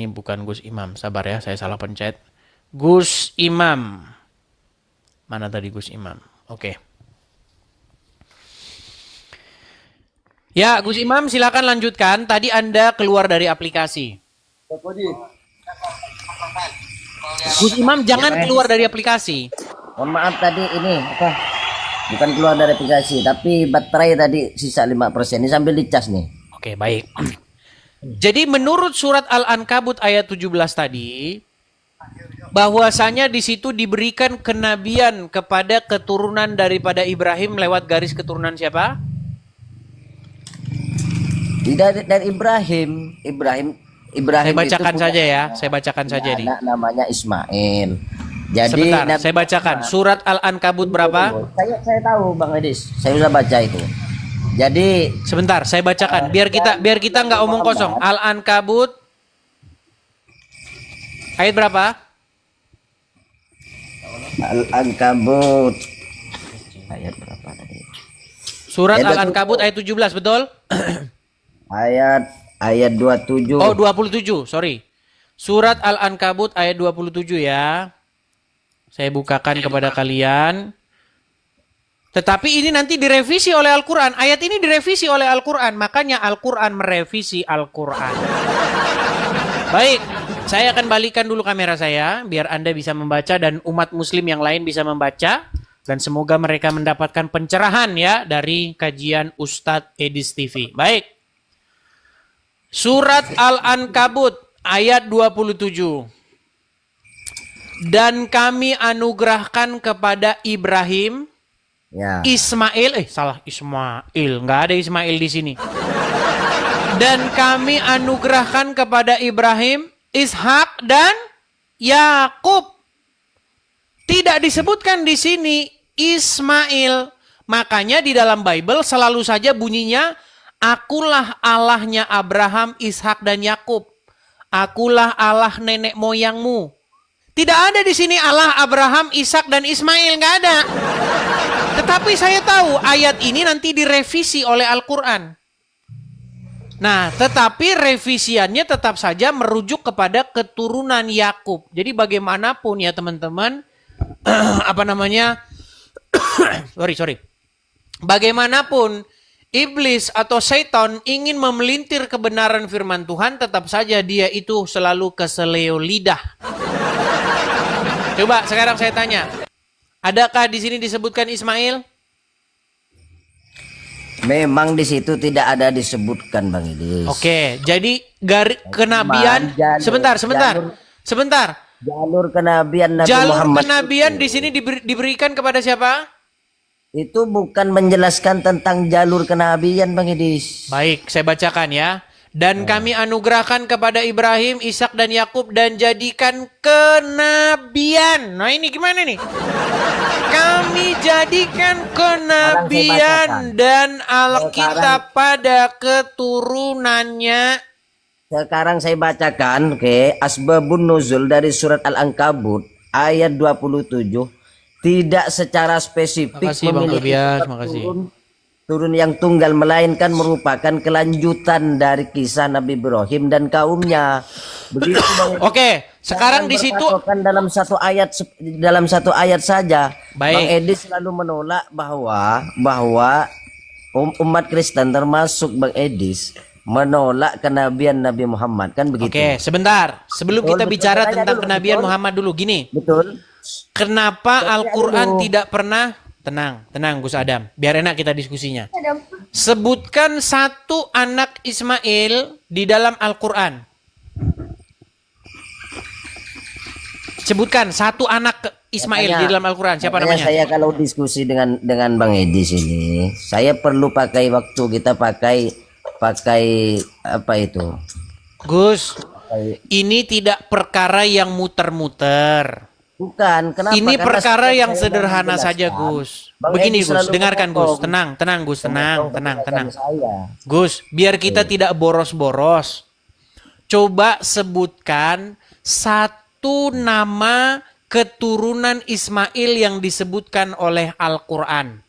Ini bukan Gus Imam. Sabar ya, saya salah pencet. Gus Imam. Mana tadi Gus Imam? Oke. Ya, Gus Imam silakan lanjutkan. Tadi Anda keluar dari aplikasi. Gus Imam jangan keluar dari aplikasi. Mohon maaf tadi ini apa? Bukan keluar dari aplikasi, tapi baterai tadi sisa 5%. Ini sambil dicas nih. Oke, baik. Jadi menurut surat Al-Ankabut ayat 17 tadi, bahwasanya di situ diberikan kenabian kepada keturunan daripada Ibrahim lewat garis keturunan siapa? Tidak dari Ibrahim. Saya bacakan saja ya, saya bacakan saja nih. Anak namanya Ismail. Jadi Sebentar, saya bacakan. Surat Al-Ankabut berapa? Saya tahu Bang Edis. Saya sudah baca itu. Jadi Sebentar, saya bacakan biar kita nggak omong kosong. Al-Ankabut ayat berapa? Al-Ankabut ayat berapa tadi? Surat Al-Ankabut ayat 17, betul? Ayat 27. Oh, 27, sorry. Surat Al-Ankabut ayat 27 ya. Saya bukakan kepada kalian. Tetapi ini nanti direvisi oleh Al-Quran. Ayat ini direvisi oleh Al-Quran. Makanya Al-Quran merevisi Al-Quran. Baik, saya akan balikan dulu kamera saya. Biar Anda bisa membaca dan umat muslim yang lain bisa membaca. Dan semoga mereka mendapatkan pencerahan ya dari kajian Ustadz Edis TV. Baik. Surat Al-Ankabut ayat 27. Dan kami anugerahkan kepada Ibrahim, Ya. Ismail, Ismail, nggak ada Ismail di sini. Dan kami anugerahkan kepada Ibrahim, Ishak dan Yakub. Tidak disebutkan di sini Ismail. Makanya di dalam Bible selalu saja bunyinya, akulah Allahnya Abraham, Ishak dan Yakub. Akulah Allah nenek moyangmu. Tidak ada di sini Allah Abraham, Ishak dan Ismail, nggak ada. Tetapi saya tahu ayat ini nanti direvisi oleh Al-Quran. Nah, tetapi revisiannya tetap saja merujuk kepada keturunan Yakub. Jadi bagaimanapun ya teman-teman, sorry. Bagaimanapun iblis atau setan ingin memelintir kebenaran firman Tuhan, tetap saja dia itu selalu keseleo lidah. Coba sekarang saya tanya, adakah di sini disebutkan Ismail? Memang di situ tidak ada disebutkan Bang Idis. Oke, jadi kenabian. Sebentar. Jalur kenabian Nabi Jalur Muhammad kenabian di sini diberikan kepada siapa? itu bukan menjelaskan tentang jalur kenabian Bang Idis. Baik, saya bacakan ya. Dan kami anugerahkan kepada Ibrahim, Ishak dan Yakub dan jadikan kenabian. Nah ini gimana nih? Kami jadikan kenabian dan Alkitab pada keturunannya. Sekarang saya bacakan, Asbabun Nuzul dari surat Al-Ankabut ayat 27 tidak secara spesifik Makasih Bang Tobias, makasih. Turun yang tunggal, melainkan merupakan kelanjutan dari kisah Nabi Ibrahim dan kaumnya. Begitu Bang. Oke, sekarang di situ dalam satu ayat saja. Baik. Bang Edi selalu menolak bahwa umat Kristen termasuk Bang Edis menolak kenabian Nabi Muhammad, kan begitu. Oke, sebentar. Sebelum kita bicara tentang kenabian Muhammad dulu, gini. Betul. Kenapa Al-Quran tidak pernah... Tenang Gus Adam. Biar enak kita diskusinya. Sebutkan satu anak Ismail di dalam Al-Quran. Sebutkan satu anak Ismail di dalam Al-Quran. Siapa namanya? Saya kalau diskusi dengan Bang Edis ini, saya perlu pakai waktu, kita pakai apa itu? Gus, ini tidak perkara yang muter-muter. Bukan, kenapa? Ini Karena perkara yang saya sederhana saja, Gus. Begini, Gus, dengarkan, Gus. Tenang, Gus, tenang. Gus, biar kita tidak boros-boros. Coba sebutkan satu nama keturunan Ismail yang disebutkan oleh Al-Quran.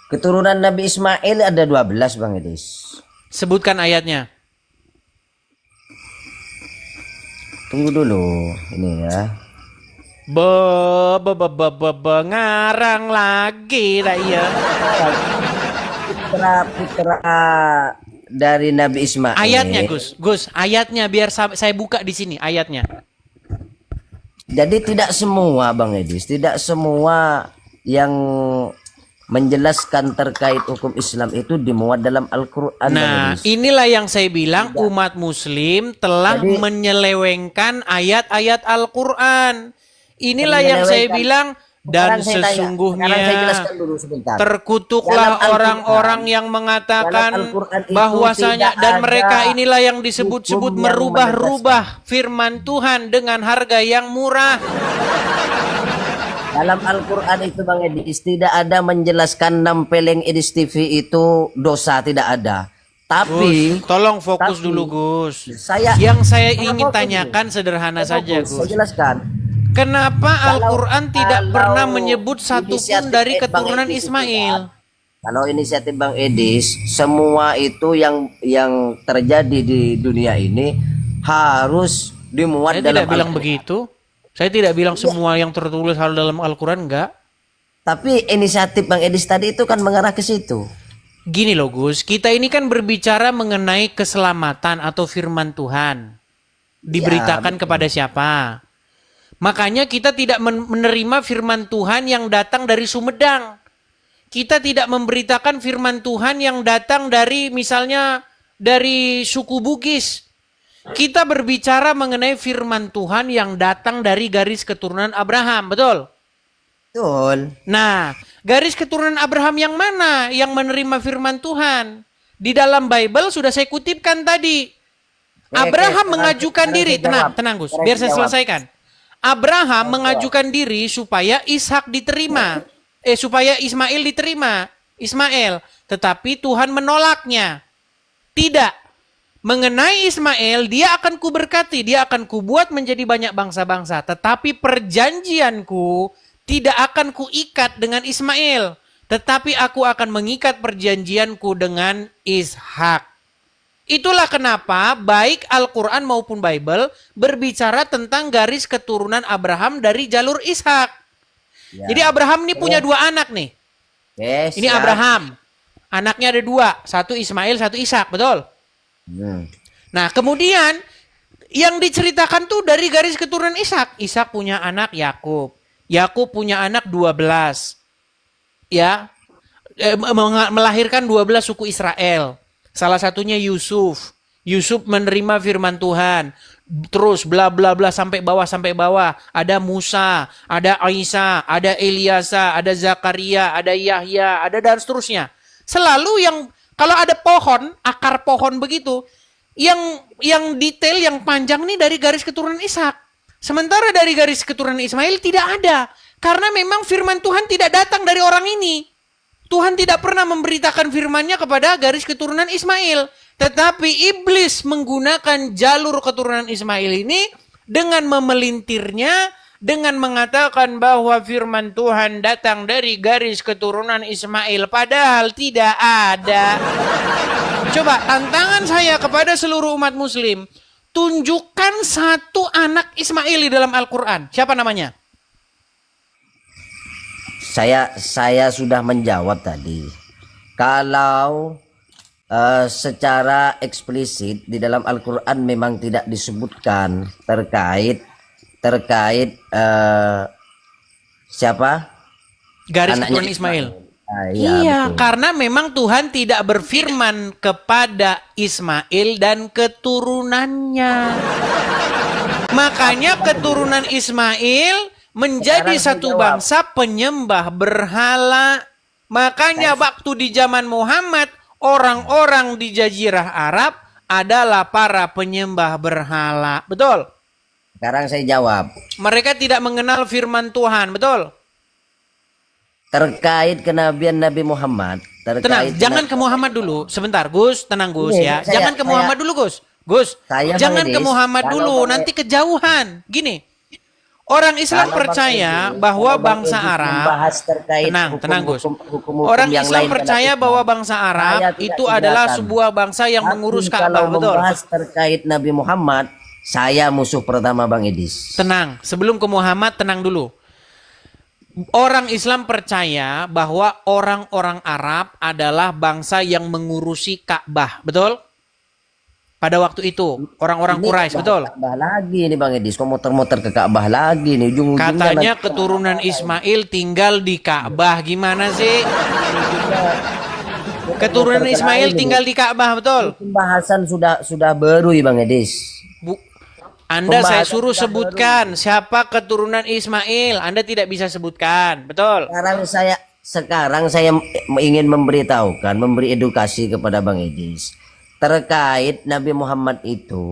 Keturunan Nabi Ismail ada 12 Bang Edis. Sebutkan ayatnya. Tunggu dulu ini ya. Ngarang lagi dah ya. Putra-putra dari Nabi Ismail. Ayatnya Gus, ayatnya biar saya buka di sini ayatnya. Jadi tidak semua Bang Edis, tidak semua yang menjelaskan terkait hukum Islam itu dimuat dalam Al-Quran. Nah, inilah yang saya bilang umat muslim telah menyelewengkan ayat-ayat Al-Quran. Inilah yang saya bilang, dan sesungguhnya terkutuklah orang-orang yang mengatakan bahwasanya, dan mereka inilah yang disebut-sebut merubah-rubah firman Tuhan dengan harga yang murah. Dalam Al-Quran itu Bang Edis tidak ada menjelaskan nempeleng Edis TV itu dosa, tidak ada. Tapi Gus, tolong fokus dulu Gus. Saya ingin tanyakan sederhana saja Gus. Saya jelaskan. Kenapa Al-Quran tidak pernah menyebut satupun dari keturunan Ismail? Kalau inisiatif Bang Edis, semua itu yang terjadi di dunia ini harus dimuat Saya dalam tidak bilang begitu. Saya tidak bilang semua yang tertulis hal dalam Al-Quran, enggak. Tapi inisiatif Bang Edis tadi itu kan mengarah ke situ. Gini loh Gus, kita ini kan berbicara mengenai keselamatan atau firman Tuhan. Diberitakan kepada siapa? Makanya kita tidak menerima firman Tuhan yang datang dari Sumedang. Kita tidak memberitakan firman Tuhan yang datang dari misalnya dari suku Bugis. Kita berbicara mengenai firman Tuhan yang datang dari garis keturunan Abraham, betul? Betul. Nah, garis keturunan Abraham yang mana yang menerima firman Tuhan? Di dalam Bible sudah saya kutipkan tadi. Abraham mengajukan diri, tenang Gus, biar saya selesaikan. Abraham mengajukan diri supaya Ishak diterima, supaya Ismail diterima, tetapi Tuhan menolaknya. Tidak. Mengenai Ismail, dia akan kuberkati, dia akan kubuat menjadi banyak bangsa-bangsa. Tetapi perjanjianku tidak akan kuikat dengan Ismail. Tetapi aku akan mengikat perjanjianku dengan Ishak. Itulah kenapa baik Al-Quran maupun Bible berbicara tentang garis keturunan Abraham dari jalur Ishak. Ya. Jadi Abraham ini punya 2 anak nih. Yes, ini Abraham. Anaknya ada 2. Satu Ismail, satu Ishak, betul? Nah, kemudian yang diceritakan tuh dari garis keturunan Ishak. Ishak punya anak Yakub. Yakub punya anak 12. Ya. Melahirkan 12 suku Israel. Salah satunya Yusuf. Yusuf menerima firman Tuhan. Terus bla bla bla sampai bawah. Ada Musa, ada Isa, ada Eliasa, ada Zakaria, ada Yahya, ada dan seterusnya. Selalu yang kalau ada pohon, akar pohon begitu, yang detail, yang panjang nih dari garis keturunan Ishak. Sementara dari garis keturunan Ismail tidak ada. Karena memang firman Tuhan tidak datang dari orang ini. Tuhan tidak pernah memberitakan firman-Nya kepada garis keturunan Ismail. Tetapi iblis menggunakan jalur keturunan Ismail ini dengan memelintirnya, dengan mengatakan bahwa firman Tuhan datang dari garis keturunan Ismail, padahal tidak ada. Coba tantangan saya kepada seluruh umat muslim, tunjukkan satu anak Ismail di dalam Al-Quran. Siapa namanya? Saya sudah menjawab tadi. Kalau secara eksplisit di dalam Al-Quran memang tidak disebutkan terkait siapa? Garis keturunan Ismail. Iya, karena memang Tuhan tidak berfirman kepada Ismail dan keturunannya. Makanya keturunan Ismail menjadi satu bangsa penyembah berhala. Makanya waktu di zaman Muhammad, orang-orang di Jazirah Arab adalah para penyembah berhala. Betul? Sekarang saya jawab. Mereka tidak mengenal firman Tuhan, betul? Terkait kenabian Nabi Muhammad. Tenang, jangan ke Muhammad dulu. Sebentar, Gus. Tenang, Gus ya. Jangan ke Muhammad dulu, Gus. Gus, jangan ke Muhammad dulu. Nanti kejauhan. Gini, Orang Islam Kalau Bang percaya Edi- bahwa kalau Bang bangsa Edi Arab, membahas terkait tenang Gus. hukum-hukum Orang yang Islam lain percaya dalam bahwa Islam, bangsa Arab saya tidak itu adalah keberatan. sebuah bangsa yang Tapi mengurus kalau Ka'bah, betul? membahas terkait Nabi Muhammad, saya musuh pertama Bang Edis. Tenang, sebelum ke Muhammad, tenang dulu. Orang Islam percaya bahwa orang-orang Arab adalah bangsa yang mengurusi Ka'bah, betul? Pada waktu itu, orang-orang Ini Quraisy, betul? Ka'bah lagi nih Bang Edis, kok muter-muter ke Ka'bah lagi nih ujung-ujungnya Katanya nanti- keturunan Ismail tinggal di Ka'bah, gimana sih? Keturunan muter ke Ismail lain tinggal di Ka'bah, betul? Pembahasan sudah berui Bang Edis. Anda saya Pembahasan suruh sudah sebutkan siapa keturunan Ismail. Anda tidak bisa sebutkan, betul? Sekarang saya ingin memberitahukan, memberi edukasi kepada Bang Edis terkait Nabi Muhammad itu,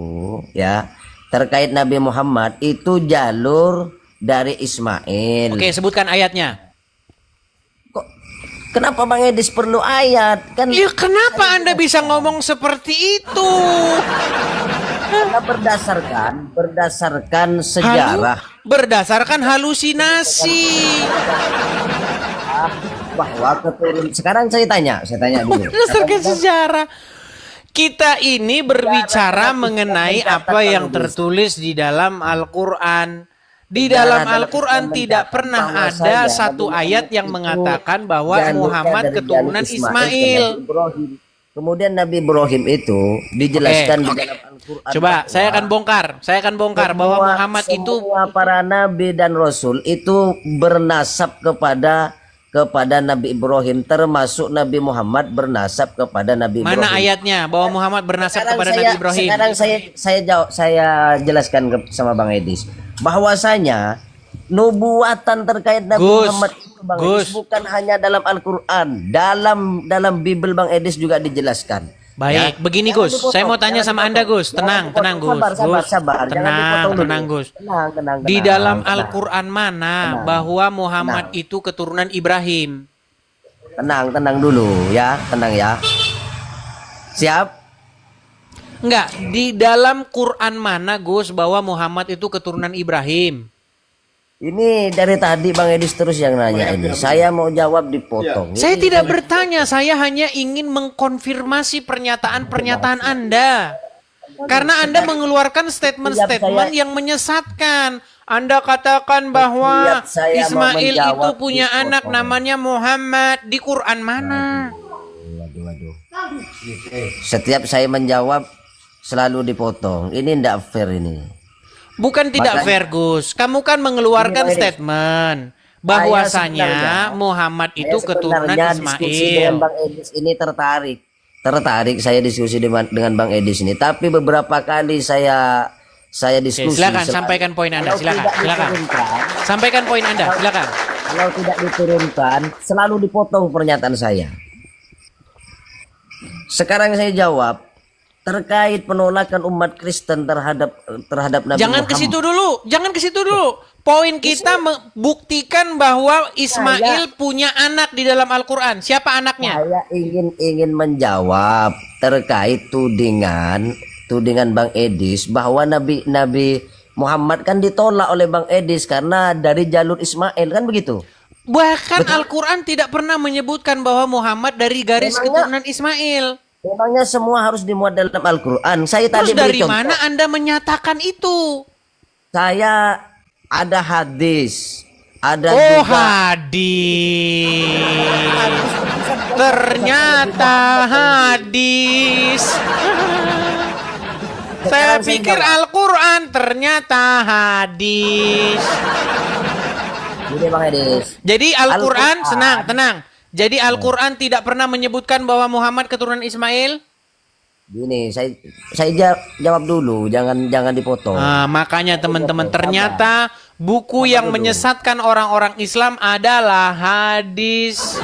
ya. Terkait Nabi Muhammad itu jalur dari Ismail. Oke, sebutkan ayatnya. Kok kenapa Bang Edis perlu ayat? Kan Ya kenapa Anda bisa ngomong seperti itu? karena berdasarkan sejarah Berdasarkan halusinasi. bahwa keturun. Sekarang saya tanya dulu. Berdasarkan sejarah. Kita ini berbicara mengenai apa yang tertulis di dalam Al-Quran. Di dalam Al-Quran tidak pernah ada satu ayat yang mengatakan bahwa Muhammad keturunan Ismail. Kemudian Nabi Ibrahim itu dijelaskan di dalam Al-Quran. Coba saya akan bongkar bahwa Muhammad itu semua para nabi dan rasul itu bernasab kepada Nabi Ibrahim, termasuk Nabi Muhammad bernasab kepada Nabi Ibrahim. mana ayatnya bahwa Muhammad bernasab kepada Nabi Ibrahim? Sekarang saya jelaskan sama Bang Edis bahwasanya nubuatan terkait Nabi Muhammad itu Bang Edis bukan hanya dalam Al-Qur'an, dalam Bible Bang Edis juga dijelaskan. Baik, begini Gus, saya mau tanya sama Anda Gus, tenang Gus, Sabar. tenang Gus. Di dalam Al-Quran mana bahwa Muhammad itu keturunan Ibrahim? Tenang dulu ya, tenang ya. Siap? Enggak, di dalam Quran mana Gus bahwa Muhammad itu keturunan Ibrahim? Ini dari tadi Bang Edis terus yang nanya ini. Saya mau jawab dipotong. Saya tidak bertanya, saya hanya ingin mengkonfirmasi pernyataan-pernyataan Anda. Karena Anda mengeluarkan statement-statement yang menyesatkan. Anda katakan bahwa Ismail itu punya anak namanya Muhammad. Di Quran mana? Waduh. Setiap saya menjawab selalu dipotong. Ini ndak fair ini. Bukan tidak fair Gus. Kamu kan mengeluarkan statement bahwasanya Muhammad itu keturunan Diskusi dengan Ismail. Bang Edis ini tertarik saya diskusi dengan Bang Edis ini. Tapi beberapa kali saya Oke, diskusi. silakan sampaikan poin Anda. Silakan. Sampaikan poin Anda. Silakan. Kalau tidak diturunkan, selalu dipotong pernyataan saya. Sekarang saya jawab terkait penolakan umat Kristen terhadap Nabi Jangan Muhammad. Jangan ke situ dulu. Poin kita membuktikan bahwa Ismail punya anak di dalam Al-Quran. Siapa anaknya? Saya ingin menjawab terkait tudingan Bang Edis bahwa Nabi Muhammad kan ditolak oleh Bang Edis karena dari jalur Ismail, kan begitu? Bahkan Al-Quran tidak pernah menyebutkan bahwa Muhammad dari garis keturunan Ismail. Memangnya semua harus dimuat dalam Al-Quran? Saya Terus tadi dari beri contoh. mana Anda menyatakan itu? Saya ada hadis, ada Oh, juga hadis. Ternyata hadis. Saya pikir Al-Quran, ternyata hadis. Ini Bang Edis. Jadi Al-Quran, Al-Quran. tenang. Jadi Al-Quran tidak pernah menyebutkan bahwa Muhammad keturunan Ismail? Gini, saya jawab dulu, jangan dipotong. Nah, makanya teman-teman, ternyata buku yang menyesatkan orang-orang Islam adalah hadis.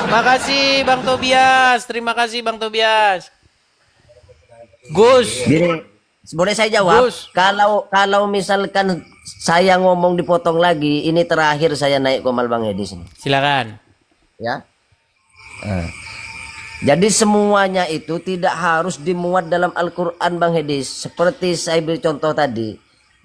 Makasih Bang Tobias, terima kasih Bang Tobias. Gus, Gini, boleh saya jawab? Gus. Kalau misalkan saya ngomong dipotong lagi, ini terakhir saya naik komal Bang Edis ini. silakan. Ya. Jadi semuanya itu tidak harus dimuat dalam Al-Quran Bang Edis. Seperti saya beri contoh tadi.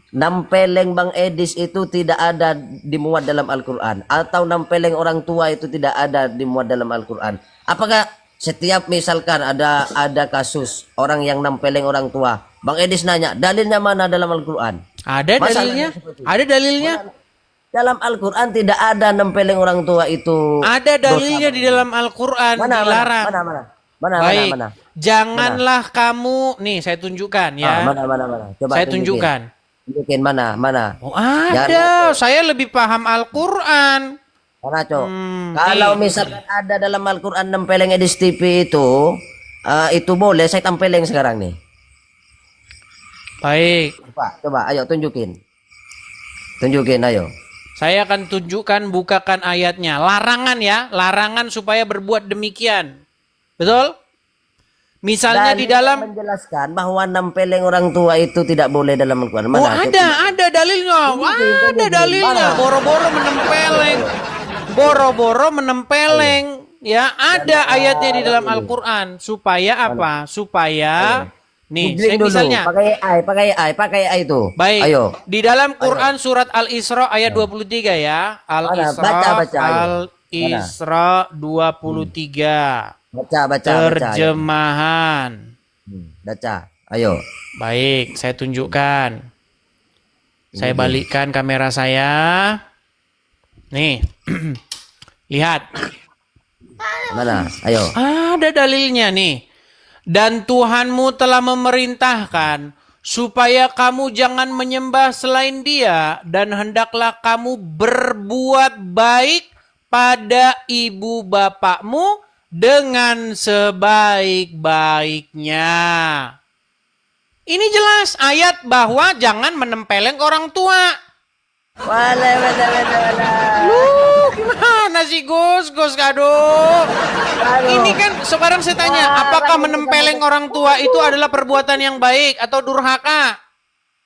nampeleng Bang Edis itu tidak ada dimuat dalam Al-Quran, atau nampeleng orang tua itu tidak ada dimuat dalam Al-Quran. Apakah setiap misalkan ada kasus orang yang nampeleng orang tua, Bang Edis nanya, dalilnya mana dalam Al-Quran? Ada dalilnya? Ada dalilnya? Dalam Al-Quran tidak ada nampeleng orang tua itu. Ada dalilnya di dalam Al-Quran, dilarang. Baik, mana? janganlah kamu, nih saya tunjukkan ya. Mana? Coba Saya tunjukkan. Tunjukin mana? Oh, ada, saya lebih paham Al-Quran. Mana, Cok? Kalau misalkan ada dalam Al-Quran nampeleng Edis TV itu boleh saya tampeleng sekarang nih. Baik, Coba, ayo tunjukin. Tunjukin, ayo. saya akan tunjukkan, bukakan ayatnya. Larangan ya, larangan supaya berbuat demikian. Betul? Misalnya di dalam menjelaskan bahwa nampeleng orang tua itu tidak boleh dalam Al-Quran. Oh, Mana? ada dalilnya. Ada dalilnya. Boro-boro menempeleng. Ya, ada ayatnya di dalam Al-Qur'an supaya apa? Supaya nih, Googling saya dulu. misalnya Pakai AI itu. baik. Ayo. Di dalam Quran surat Al-Isra ayat 23 ya. Baca, ayo. Al-Isra 23. Baca. Terjemahan. Baca. Ayo. Baik, saya tunjukkan. Saya balikkan kamera saya. Nih. Lihat. Mana? Ayo. Ada dalilnya nih. Dan Tuhanmu telah memerintahkan supaya kamu jangan menyembah selain Dia, dan hendaklah kamu berbuat baik pada ibu bapakmu dengan sebaik-baiknya. Ini jelas ayat bahwa jangan menempeleng orang tua. Wala. Gimana sih Gus kado? Ini kan sekarang saya tanya, apakah menempeleng orang tua itu adalah perbuatan yang baik atau durhaka?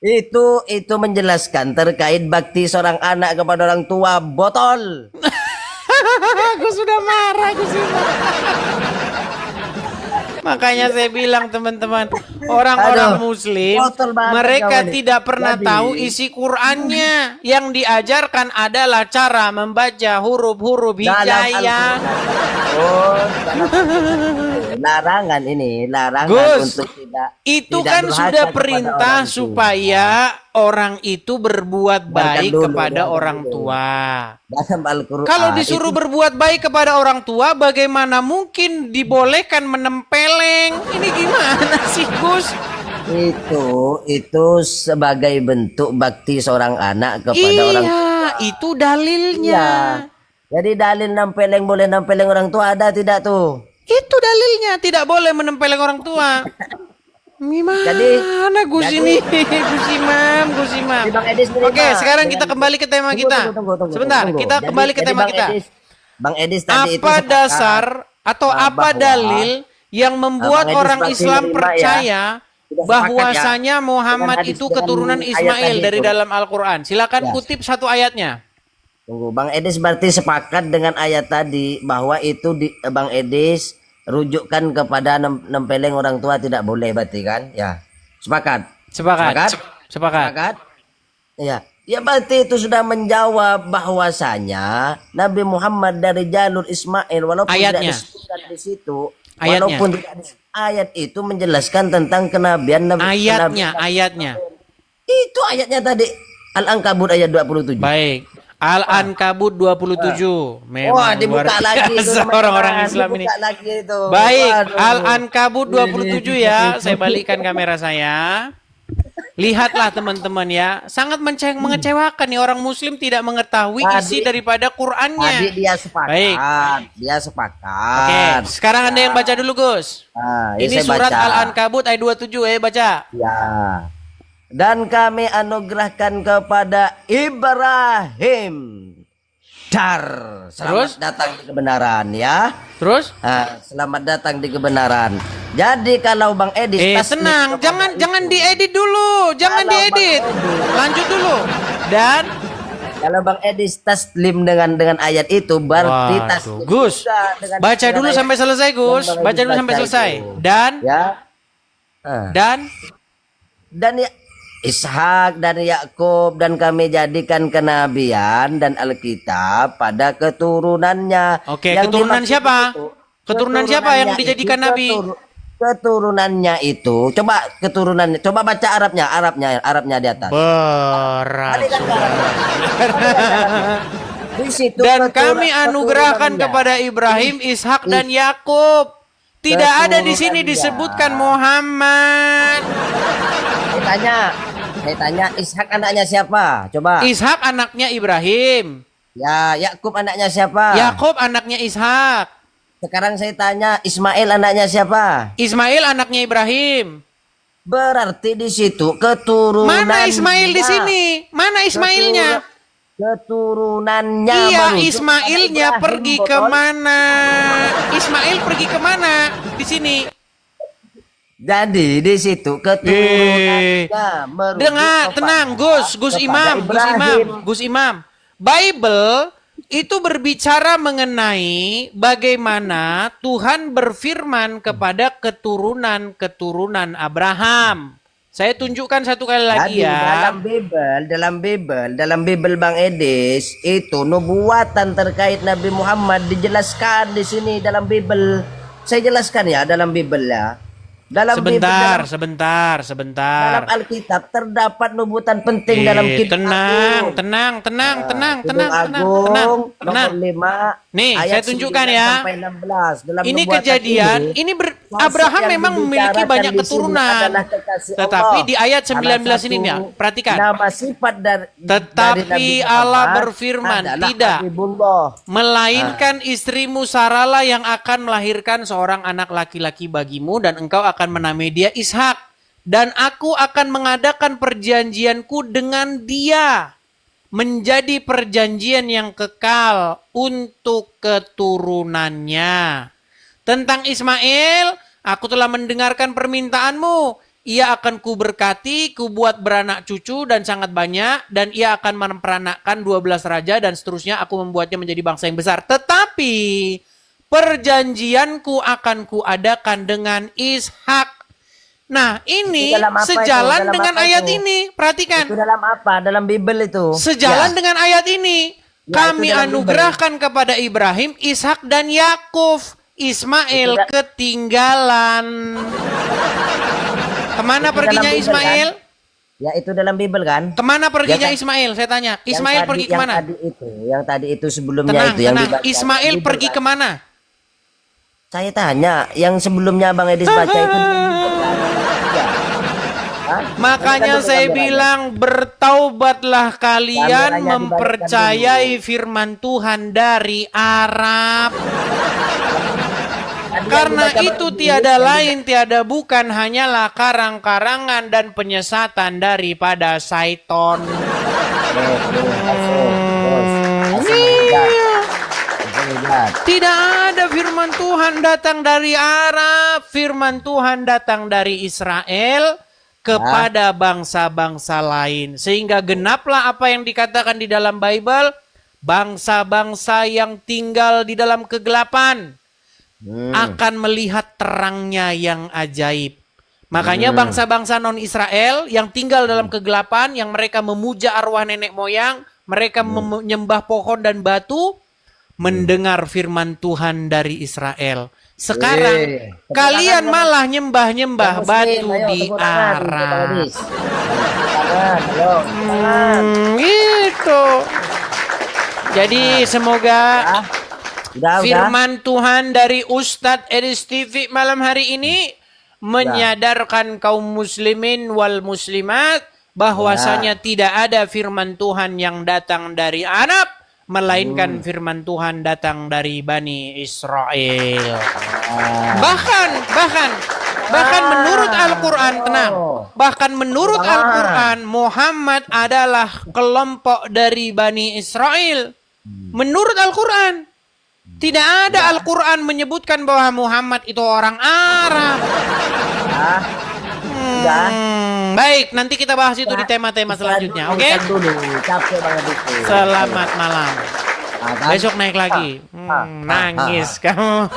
Itu menjelaskan terkait bakti seorang anak kepada orang tua, botol. Aku sudah marah, aku sudah. Makanya saya bilang teman-teman, orang-orang muslim mereka tidak pernah tahu isi Qur'annya. Yang diajarkan adalah cara membaca huruf-huruf hijaiyah. Larangan Gus, untuk tidak. Itu tidak kan durhaka sudah kepada perintah orang tua. supaya orang itu berbuat baik dulu, kepada dengarkan orang dulu. tua. Dalam Al-Quran. Kalau disuruh berbuat baik kepada orang tua, bagaimana mungkin dibolehkan menempeleng? Ini gimana sih, Gus? Itu sebagai bentuk bakti seorang anak kepada orang tua. Iya, itu dalilnya. Iya. Jadi dalil nampeleng boleh nampeleng orang tua ada tidak tuh? Itu dalilnya, tidak boleh menempeleng orang tua. Gimana Gus ini? Gus Imam. Oke, sekarang kita kembali ke tema kita. Sebentar, kita kembali ke tema kita. Bang Edis tadi Apa dasar atau apa dalil yang membuat orang Islam percaya bahwasanya Muhammad itu keturunan Ismail dari dalam Al-Quran? Silakan kutip satu ayatnya. Tunggu, Bang Edis berarti sepakat dengan ayat tadi bahwa itu Bang Edis rujukkan kepada nempeleng orang tua tidak boleh berarti kan? Ya. Sepakat. Ya. Ya berarti itu sudah menjawab bahwasanya Nabi Muhammad dari jalur Ismail walaupun ayatnya. tidak disebutkan di situ. Ayatnya. Walaupun tidak ayat itu menjelaskan tentang kenabian Nabi. Ayatnya. Itu ayatnya tadi Al-Ankabut ayat 27. Baik. Al-Ankabut 27. Memang wah, dibuka lagi itu, orang-orang Islam ini. Itu. Baik, Al-Ankabut 27 ya. Saya balikkan kamera saya. Lihatlah teman-teman ya. Sangat mengecewakan nih orang muslim tidak mengetahui isi daripada Qur'annya. Tadi dia sepakat. Baik. Dia sepakat. Oke, sekarang Anda yang baca dulu, Gus. Ini surat Al-Ankabut ayat 27 baca. Ya. Dan kami anugerahkan kepada Ibrahim selamat datang di kebenaran ya. Terus? Selamat datang di kebenaran. Jadi kalau Bang Edis senang, jangan diedit dulu, jangan diedit. Lanjut dulu. Dan kalau Bang Edis taslim dengan ayat itu berarti taslim. Gus, baca dulu sampai selesai, Gus. Baca dulu sampai selesai. Dan ya. Dan ya Ishak dan Yakub dan kami jadikan kenabian dan Alkitab pada keturunannya. Oke, Yang keturunan dimaksud siapa? itu, Keturunan siapa yang keturunannya dijadikan itu nabi? keturunannya itu, coba keturunannya, coba baca Arabnya di atas. Berat. Tadi kan di situ Dan kami anugerahkan keturunannya. kepada Ibrahim, Ishak dan Yakub. Tidak ada di sini Keturunannya. disebutkan Muhammad. Saya tanya Ishak anaknya siapa? Coba. Ishak anaknya Ibrahim. Ya, Yakub anaknya siapa? Yakub anaknya Ishak. Sekarang saya tanya Ismail anaknya siapa? Ismail anaknya Ibrahim. Berarti di situ keturunan. Mana Ismail di sini? Mana Ismailnya? Keturunannya. Iya, merujuk Ismailnya kepada Ibrahim, pergi betul? kemana? Ismail pergi kemana di sini? Jadi di situ keturunannya merujuk Dengar, kepada- tenang, Gus kepada Imam, Ibrahim. Gus Imam. Bible itu berbicara mengenai bagaimana Tuhan berfirman kepada keturunan-keturunan Abraham. Saya tunjukkan satu kali lagi Jadi ya. dalam Bible Bang Edis itu nubuatan terkait Nabi Muhammad dijelaskan di sini dalam Bible. Saya jelaskan ya dalam Bible ya. Dalam Bible, Sebentar. dalam Alkitab terdapat nubuatan penting dalam kitab Agung. tenang. Agung nomor 5 Nih, saya ayat tunjukkan 9 ya. sampai 16. Dalam Ini nubuatan kejadian, ini, sosok Abraham yang memang memiliki dibicarakan banyak di sini keturunan. adalah kekasih Tetapi Allah. di ayat Salah 19 ini satu ya, perhatikan. Nama sifat dari Tetapi Nabi Allah Muhammad berfirman, adalah tidak. Habibullah. Melainkan istrimu Saralah yang akan melahirkan seorang anak laki-laki bagimu dan engkau akan menamai dia Ishak. Dan aku akan mengadakan perjanjianku dengan dia menjadi perjanjian yang kekal untuk keturunannya. Tentang Ismail, aku telah mendengarkan permintaanmu. Ia akan kuberkati, kubuat beranak cucu dan sangat banyak, dan ia akan memperanakkan 12 raja dan seterusnya. Aku membuatnya menjadi bangsa yang besar. Tetapi perjanjianku akan kuadakan dengan Ishak. Nah, ini Itu dalam apa itu? sejalan Dalam dengan apa ayat itu? ini. Perhatikan. Itu dalam apa? Dalam Bible itu. Sejalan Ya. dengan ayat ini. Ya, Kami itu dalam anugerahkan kepada Ibrahim, Ishak dan Yakub. Ismail Itu ketinggalan. Kemana Itu perginya dalam Bible, Ismail? Ya itu dalam Bible kan? Kemana perginya kan? Ismail? Saya tanya. Yang Ismail tadi- pergi kemana? Yang tadi itu sebelumnya Tenang, itu yang tenang. dibaca. Ismail Bible pergi kan? kemana? Saya tanya, yang sebelumnya Bang Edis baca itu dalam Bible kan? Ya. Hah? Makanya Kan saya kameranya. bilang bertaubatlah kalian Kameranya dibalikkan mempercayai firman Tuhan dari Arab. Tadi yang Karena dibaca itu Bang Edis, tiada yang lain tiada bukan hanyalah karang-karangan dan penyesatan daripada Saiton. Tidak ada firman Tuhan datang dari Arab, firman Tuhan datang dari Israel kepada bangsa-bangsa lain. Sehingga genaplah apa yang dikatakan di dalam Bible, bangsa-bangsa yang tinggal di dalam kegelapan akan melihat terangnya yang ajaib. Makanya bangsa-bangsa non-Israel yang tinggal dalam kegelapan, yang mereka memuja arwah nenek moyang, mereka menyembah pohon dan batu, mendengar firman Tuhan dari Israel. Sekarang tepuk kalian tangan, malah nyembah-nyembah Yang Muslim, batu ayo, di tepuk tangan, Bang Arab. Edis. Tepuk tangan, ayo, tepuk tangan. Gitu. Jadi semoga Udah. firman Tuhan dari Ustadz Edis TV malam hari ini menyadarkan kaum muslimin wal muslimat bahwasanya tidak ada firman Tuhan yang datang dari Arab, melainkan firman Tuhan datang dari Bani Israel. Bahkan menurut Al-Quran, tenang. Bahkan menurut Al-Quran, Muhammad adalah kelompok dari Bani Israel. Menurut Al-Quran. Tidak ada Al-Quran menyebutkan bahwa Muhammad itu orang Arab. Baik, nanti kita bahas itu di tema-tema selanjutnya, oke? Dulu, capek banget itu. Selamat malam. Ah, kan? Besok naik lagi. Nangis kamu.